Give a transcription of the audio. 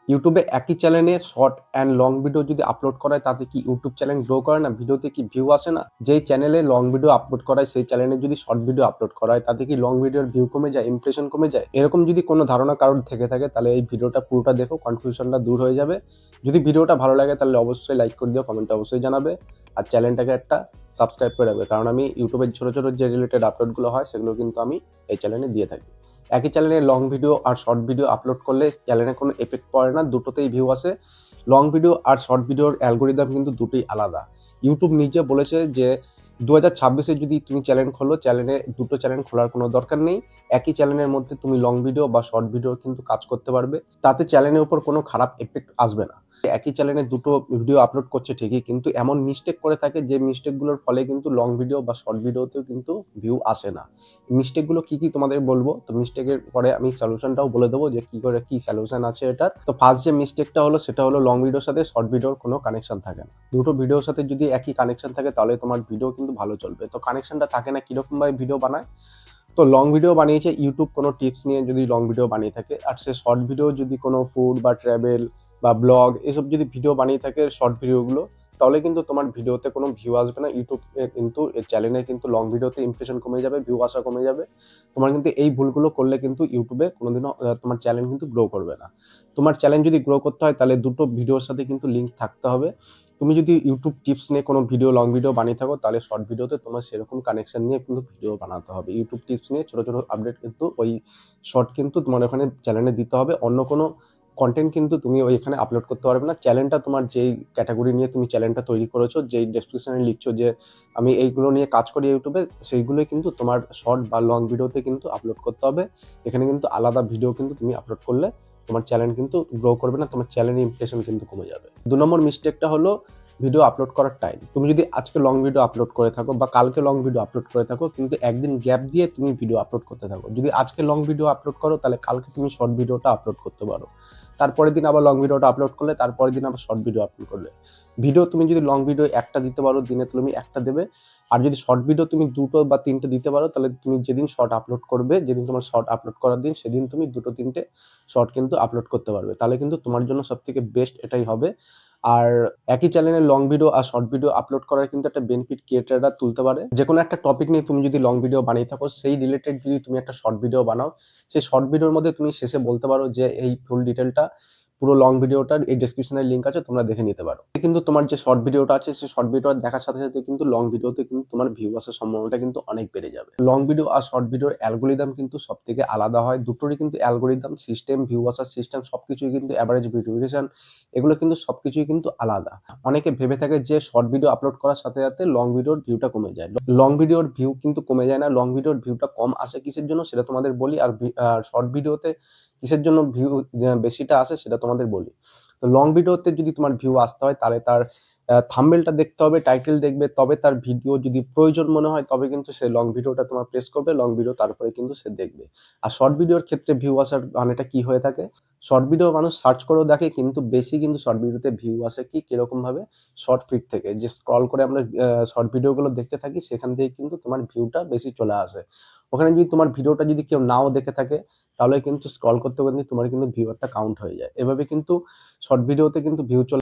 ইউটিউবে একই চ্যানেলে শর্ট অ্যান্ড লং ভিডিও যদি আপলোড করা হয় তাতে কি ইউটিউব চ্যানেল গ্রো করে না? ভিডিওতে কি ভিউ আসে না? যেই চ্যানেলে লং ভিডিও আপলোড করা হয় সেই চ্যানেলে যদি শর্ট ভিডিও আপলোড করা হয় তাতে কি লং ভিডিওর ভিউ কমে যায়, ইমপ্রেশন কমে যায়? এরকম যদি কোনো ধারণা কারোর থেকে থাকে তাহলে এই ভিডিওটা পুরোটা দেখো, কনফিউশনটা দূর হয়ে যাবে। যদি ভিডিওটা ভালো লাগে তাহলে অবশ্যই লাইক করে দিও, কমেন্টে অবশ্যই জানাবে। আর চ্যানেলটাকে একটা সাবস্ক্রাইব করে রাখবে, কারণ আমি ইউটিউবের ছোট ছোট যে রিলেটেড আপলোডগুলো হয় সেগুলো কিন্তু আমি এই চ্যানেলে দিয়ে থাকি। একই চ্যানেলে লং ভিডিও আর শর্ট ভিডিও আপলোড করলে চ্যানেলে কোনো এফেক্ট পড়ে না, দুটোতেই ভিউ আসে। লং ভিডিও আর শর্ট ভিডিওর অ্যালগোরিদম কিন্তু দুটোই আলাদা। ইউটিউব নিজে বলেছে যে 2026-এ যদি তুমি চ্যানেল খোলো, চ্যানেলে দুটো চ্যানেল খোলার কোনো দরকার নেই। একই চ্যানেলের মধ্যে তুমি লং ভিডিও বা শর্ট ভিডিও কিন্তু কাজ করতে পারবে। তাতে চ্যানেলের উপর কোনো খারাপ এফেক্ট আসবে না। একই চ্যানেলে দুটো ভিডিও আপলোড করছে ঠিকই, কিন্তু এমন মিস্টেক করে থাকে যে মিস্টেকগুলোর ফলে কিন্তু লং ভিডিও বা শর্ট ভিডিওতেও কিন্তু ভিউ আসে না। মিস্টেকগুলো কি কি তোমাদের বলবো, তো মিস্টেকের পরে আমি সলিউশনটাও বলে দেবো যে কি করে কি সলিউশন আছে এটার। তো ফার্স্ট যে মিস্টেকটা হলো সেটা হলো লং ভিডিওর সাথে শর্ট ভিডিওর কোনো কানেকশন থাকে না। দুটো ভিডিওর সাথে যদি একই কানেকশন থাকে তাহলে তোমার ভিডিও কিন্তু ভালো চলবে। তো কানেকশনটা থাকে না, কিরকম ভাবে ভিডিও বানায়? তো লং ভিডিও বানিয়েছে ইউটিউব কোনো টিপস নিয়ে যদি লং ভিডিও বানিয়ে থাকে, আর সে শর্ট ভিডিও যদি কোনো ফুড বা ট্রাভেল বা ব্লগ এসব যদি ভিডিও বানিয়ে থাকে শর্ট ভিডিওগুলো, তাহলে কিন্তু তোমার ভিডিওতে কোনো ভিউ আসবে না। ইউটিউব কিন্তু চ্যানেলে কিন্তু লং ভিডিওতে ইমপ্রেশন কমে যাবে, ভিউ আসা কমে যাবে। তোমার কিন্তু এই ভুলগুলো করলে কিন্তু ইউটিউবে কোনোদিনও তোমার চ্যানেল কিন্তু গ্রো করবে না। তোমার চ্যানেল যদি গ্রো করতে হয় তাহলে দুটো ভিডিওর সাথে কিন্তু লিঙ্ক থাকতে হবে। তুমি যদি ইউটিউব টিপস নিয়ে কোনো ভিডিও লং ভিডিও বানিয়ে থাকো তাহলে শর্ট ভিডিওতে তোমার সেরকম কানেকশন নিয়ে কিন্তু ভিডিও বানাতে হবে। ইউটিউব টিপস নিয়ে ছোট ছোট আপডেট কিন্তু ওই শর্ট কিন্তু তোমার ওখানে চ্যানেলে দিতে হবে। অন্য কোনো কন্টেন্ট কিন্তু তুমি ওইখানে আপলোড করতে পারবে না। চ্যানেলটা তোমার যেই ক্যাটাগরি নিয়ে তুমি চ্যানেলটা তৈরি করেছো, যেই ডেসক্রিপশনে লিখছো যে আমি এইগুলো নিয়ে কাজ করি ইউটিউবে, সেইগুলোই কিন্তু তোমার শর্ট বা লং ভিডিওতে কিন্তু আপলোড করতে হবে। এখানে কিন্তু আলাদা ভিডিও কিন্তু তুমি আপলোড করলে তোমার চ্যানেল কিন্তু গ্রো করবে না, তোমার চ্যানেলের ইমপ্রেশন কিন্তু কমে যাবে। 2 নম্বর মিস্টেকটা হলো ভিডিও আপলোড করার টাইম। তুমি যদি আজকে লং ভিডিও আপলোড করে থাকো বা কালকে লং ভিডিও আপলোড করে থাকো, কিন্তু একদিন গ্যাপ দিয়ে তুমি ভিডিও আপলোড করতে থাকো। যদি আজকে লং ভিডিও আপলোড করো তাহলে কালকে তুমি শর্ট ভিডিওটা আপলোড করতে পারো। তারপরের দিন আবার লং ভিডিওটা আপলোড করলে, তারপরের দিন আবার শর্ট ভিডিও আপলোড করলে। ভিডিও তুমি যদি লং ভিডিও একটা দিতে পারো, দিনে তুমি একটা দেবে। আর যদি শর্ট ভিডিও তুমি 2টো বা 3টে দিতে পারো তাহলে তুমি যেদিন শর্ট আপলোড করবে, যেদিন তোমার শর্ট আপলোড করার দিন সেদিন তুমি 2-3টে শর্ট কিন্তু আপলোড করতে পারবে। তাহলে কিন্তু তোমার জন্য সবথেকে বেস্ট এটাই হবে। আর একই চ্যানেলে লং ভিডিও আর শর্ট ভিডিও আপলোড করার কিন্তু একটা বেনিফিট ক্রিয়েটররা তুলতে পারে। যেকোনো একটা টপিক নিয়ে তুমি যদি লং ভিডিও বানিয়ে থাকো, সেই রিলেটেড যদি তুমি একটা শর্ট ভিডিও বানাও, সেই শর্ট ভিডিওর মধ্যে তুমি শেষে বলতে পারো যে এই ফুল ডিটেলটা পুরো লং ভিডিওটার এই ডেসক্রিপশনের লিঙ্ক আছে, তোমরা দেখে নিতে পারো। কিন্তু তোমার যে শর্ট ভিডিওটা আছে সেই শর্ট ভিডিওটা দেখার সাথে সাথে কিন্তু লং ভিডিওতে কিন্তু তোমার ভিউ আসার সম্ভাবনাটা কিন্তু অনেক বেড়ে যাবে। লং ভিডিও আর শর্ট ভিডিওর অ্যালগোরিদম কিন্তু সবথেকে আলাদা হয়। দুটোরই কিন্তু অ্যালগোরিদম, সিস্টেম, ভিউ আসার সিস্টেম সবকিছুই কিন্তু এভারেজ ভিডিওরেশন, এগুলো কিন্তু সবকিছুই কিন্তু আলাদা। অনেকে ভেবে থাকে যে শর্ট ভিডিও আপলোড করার সাথে সাথে লং ভিডিওর ভিউটা কমে যায়। লং ভিডিওর ভিউ কিন্তু কমে যায় না। লং ভিডিওর ভিউটা কম আসে কিসের জন্য সেটা তোমাদের বলি। আর শর্ট ভিডিওতে কিসের জন্য ভিউ বেশিটা আসে সেটা তোমাদের বলি। তো লং ভিডিওতে যদি তোমার ভিউ আসতে হয় তাহলে তার থাম্বনেলটা দেখতে হবে, টাইটেল দেখবে, তবে তার ভিডিও যদি প্রয়োজন মনে হয় তবে কিন্তু সে লং ভিডিওটা তোমার প্রেস করবে, লং ভিডিও তারপরে কিন্তু সে দেখবে। আর শর্ট ভিডিওর ক্ষেত্রে ভিউ আসার মানেটা কি হয়ে থাকে? শর্ট ভিডিও মানুষ সার্চ করেও দেখে, কিন্তু বেশি কিন্তু শর্ট ভিডিওতে ভিউ আসে কি কিরকম ভাবে? শর্ট ফিড থেকে যে স্ক্রল করে আমরা শর্ট ভিডিওগুলো দেখতে থাকি, সেখান থেকে কিন্তু তোমার ভিউটা বেশি চলে আসে। ওখানে যদি তোমার ভিডিওটা যদি কেউ নাও দেখে থাকে তাহলে কিন্তু স্ক্রল করতে করতে তোমার কিন্তু ভিউয়ারটা কাউন্ট হয়ে যায়। এভাবে কিন্তু শর্ট ভিডিওতে কিন্তু ভিউ চলে